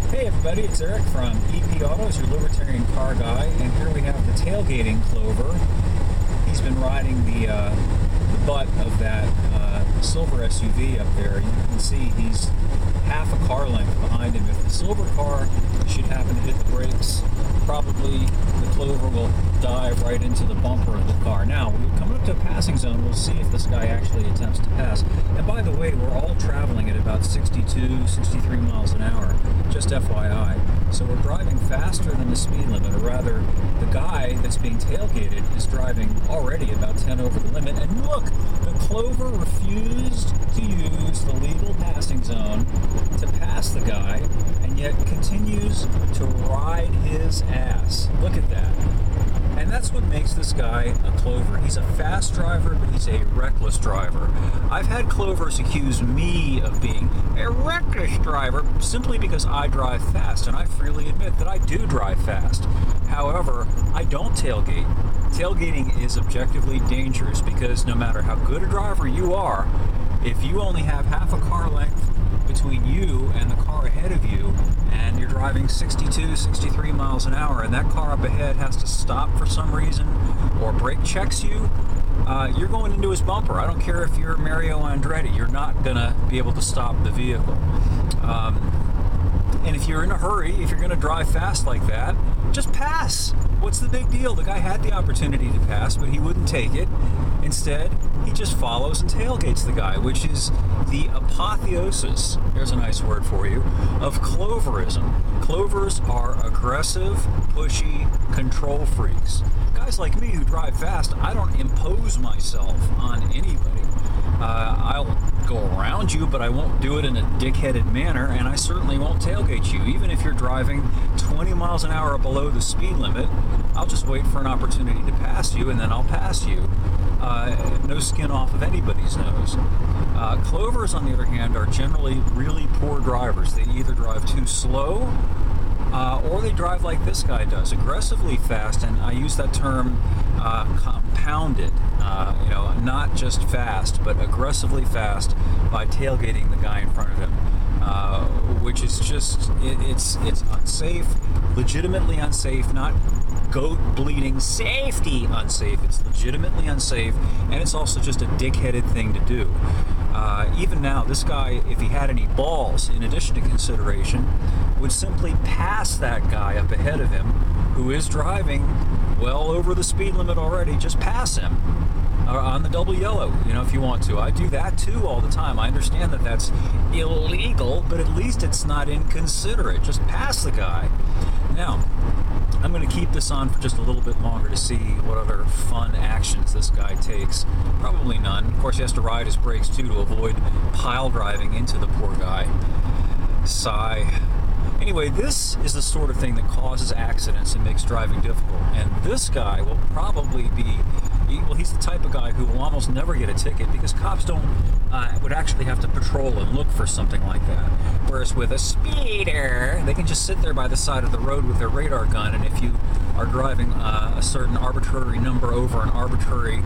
Hey everybody, it's Eric from EP Autos, your libertarian car guy, and here we have the tailgating Clover. He's been riding the butt of that silver SUV up there. You can see he's half a car length behind him. If the silver car should happen to hit the brakes, probably the Clover will dive right into the bumper of the car. Now, we're coming up to a passing zone. We'll see if this guy actually attempts to pass. And by the way, we're all traveling at about 62, 63 miles an hour, just FYI. So we're driving faster than the speed limit, or rather, the guy that's being tailgated is driving already about 10 over the limit. And look, the Clover refused to use the legal passing zone to pass the guy, and yet continues to ride his ass. Look at that. And that's what makes this guy a Clover. He's a fast driver, but he's a reckless driver. I've had Clovers accuse me of being a reckless driver simply because I drive fast, and I freely admit that I do drive fast. However, I don't tailgate. Tailgating is objectively dangerous because no matter how good a driver you are, if you only have half a car length between you and the car ahead of you, and you're driving 62, 63 miles an hour, and that car up ahead has to stop for some reason, or brake checks you, you're going into his bumper. I don't care if you're Mario Andretti, you're not gonna be able to stop the vehicle. And if you're in a hurry, if you're gonna drive fast like that, just pass. What's the big deal? The guy had the opportunity to pass, but he wouldn't take it. Instead, he just follows and tailgates the guy, which is the apotheosis, there's a nice word for you, of Cloverism. Clovers are aggressive, pushy, control freaks. Guys like me who drive fast, I don't impose myself on anybody. I'll go around you, but I won't do it in a dick-headed manner, and I certainly won't tailgate you. Even if you're driving 20 miles an hour below the speed limit, I'll just wait for an opportunity to pass you, and then I'll pass you. No skin off of anybody's nose. Clovers, on the other hand, are generally really poor drivers. They either drive too slow, or they drive like this guy does, aggressively fast, and I use that term compounded, not just fast, but aggressively fast by tailgating the guy in front of him, which is just, it's unsafe, legitimately unsafe, not goat bleeding safety unsafe. It's legitimately unsafe, and it's also just a dick-headed thing to do. Even now, this guy, if he had any balls, in addition to consideration, would simply pass that guy up ahead of him, who is driving well over the speed limit already. Just pass him on the double yellow, if you want to. I do that too all the time. I understand that that's illegal, but at least it's not inconsiderate. Just pass the guy. Now, I'm going to keep this on for just a little bit longer to see what other fun actions this guy takes. Probably none. Of course, he has to ride his brakes too to avoid pile driving into the poor guy. Sigh. Anyway, this is the sort of thing that causes accidents and makes driving difficult. And this guy will probably be, he's the type of guy who will almost never get a ticket because cops would actually have to patrol and look for something like that. Whereas with a speeder, they can just sit there by the side of the road with their radar gun, and if you are driving a certain arbitrary number over an arbitrary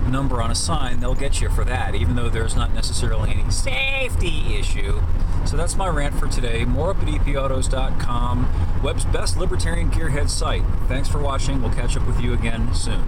number on a sign, they'll get you for that, even though there's not necessarily any safety issue. So that's my rant for today. More up at epautos.com, web's best libertarian gearhead site. Thanks for watching. We'll catch up with you again soon.